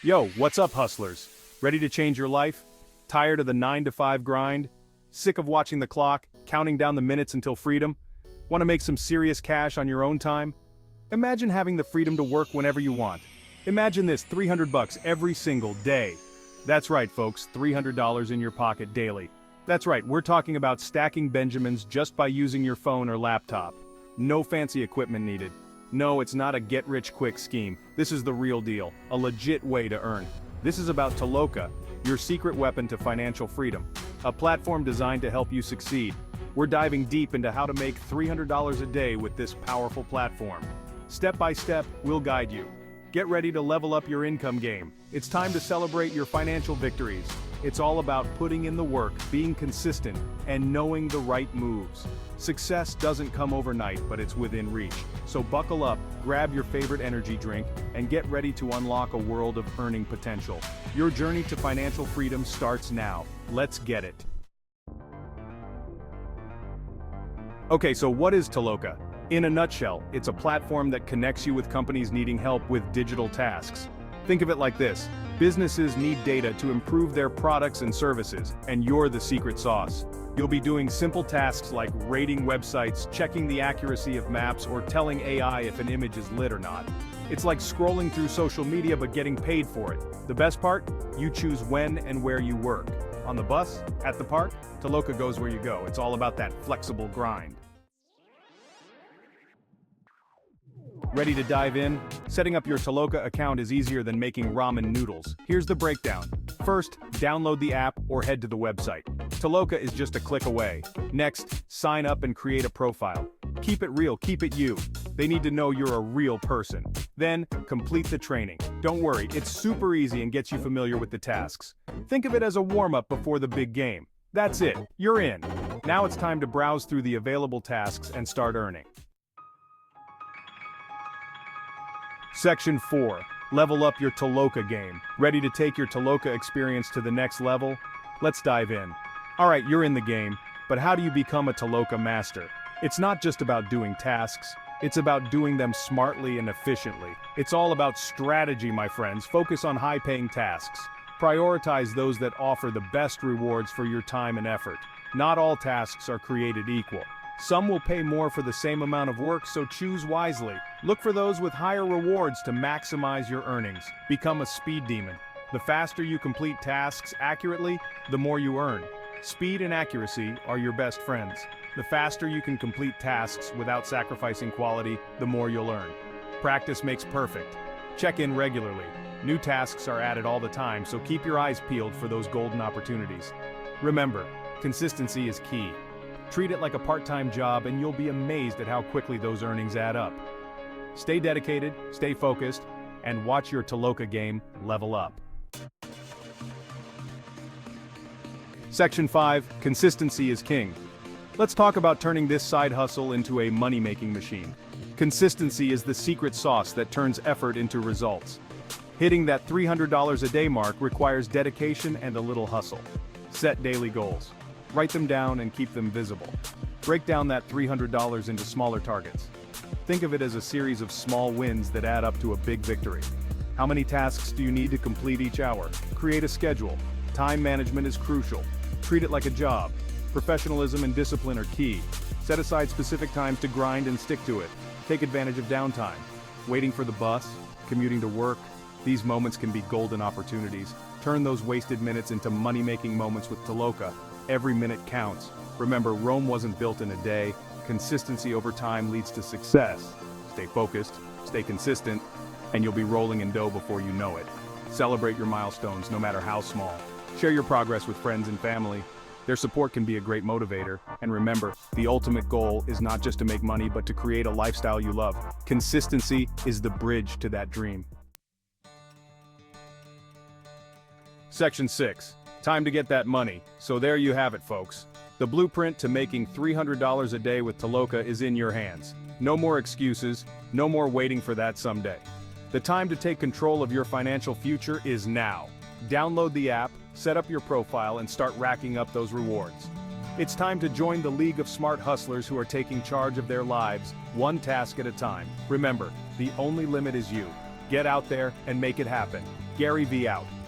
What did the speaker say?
Yo, what's up, hustlers? Ready to change your life? Tired of the 9 to 5 grind? Sick of watching the clock, counting down the minutes until freedom? Want to make some serious cash on your own time? Imagine having the freedom to work whenever you want. Imagine this, 300 bucks every single day. That's right, folks, $300 in your pocket daily. That's right, we're talking about stacking Benjamins just by using your phone or laptop. No fancy equipment needed. No, it's not a get-rich-quick scheme. This is the real deal, a legit way to earn. This is about Toloka, your secret weapon to financial freedom. A platform designed to help you succeed. We're diving deep into how to make $300 a day with this powerful platform. Step by step, we'll guide you. Get ready to level up your income game. It's time to celebrate your financial victories. It's all about putting in the work, being consistent, and knowing the right moves. Success doesn't come overnight, but it's within reach. So buckle up, grab your favorite energy drink, and get ready to unlock a world of earning potential. Your journey to financial freedom starts now. Let's get it. Okay, so what is Toloka? In a nutshell, it's a platform that connects you with companies needing help with digital tasks. Think of it like this: businesses need data to improve their products and services, and you're the secret sauce. You'll be doing simple tasks like rating websites, checking the accuracy of maps, or telling AI if an image is lit or not. It's like scrolling through social media but getting paid for it. The best part? You choose when and where you work. On the bus? At the park? Toloka goes where you go. It's all about that flexible grind. Ready to dive in? Setting up your Toloka account is easier than making ramen noodles. Here's the breakdown. First, download the app or head to the website. Toloka is just a click away. Next, sign up and create a profile. Keep it real, keep it you. They need to know you're a real person. Then, complete the training. Don't worry, it's super easy and gets you familiar with the tasks. Think of it as a warm-up before the big game. That's it, you're in. Now it's time to browse through the available tasks and start earning. Section 4. Level up your Toloka game. Ready to take your Toloka experience to the next level? Let's dive in. Alright, you're in the game, but how do you become a Toloka master? It's not just about doing tasks, it's about doing them smartly and efficiently. It's all about strategy, my friends. Focus on high-paying tasks. Prioritize those that offer the best rewards for your time and effort. Not all tasks are created equal. Some will pay more for the same amount of work, so choose wisely. Look for those with higher rewards to maximize your earnings. Become a speed demon. The faster you complete tasks accurately, the more you earn. Speed and accuracy are your best friends. The faster you can complete tasks without sacrificing quality, the more you'll earn. Practice makes perfect. Check in regularly. New tasks are added all the time, so keep your eyes peeled for those golden opportunities. Remember, consistency is key. Treat it like a part-time job and you'll be amazed at how quickly those earnings add up. Stay dedicated, stay focused, and watch your Toloka game level up. Section 5. Consistency is king. Let's talk about turning this side hustle into a money-making machine. Consistency is the secret sauce that turns effort into results. Hitting that $300 a day mark requires dedication and a little hustle. Set daily goals. Write them down and keep them visible. Break down that $300 into smaller targets. Think of it as a series of small wins that add up to a big victory. How many tasks do you need to complete each hour? Create a schedule. Time management is crucial. Treat it like a job. Professionalism and discipline are key. Set aside specific times to grind and stick to it. Take advantage of downtime. Waiting for the bus, commuting to work. These moments can be golden opportunities. Turn those wasted minutes into money-making moments with Toloka. Every minute counts. Remember, Rome wasn't built in a day. Consistency over time leads to success. Stay focused, stay consistent, and you'll be rolling in dough before you know it. Celebrate your milestones, no matter how small. Share your progress with friends and family. Their support can be a great motivator. And remember, the ultimate goal is not just to make money, but to create a lifestyle you love. Consistency is the bridge to that dream. Section 6. Time to get that money. So there you have it, folks. The blueprint to making $300 a day with Toloka is in your hands. No more excuses, no more waiting for that someday. The time to take control of your financial future is now. Download the app, set up your profile, and start racking up those rewards. It's time to join the League of Smart Hustlers who are taking charge of their lives, one task at a time. Remember, the only limit is you. Get out there and make it happen. Gary V out.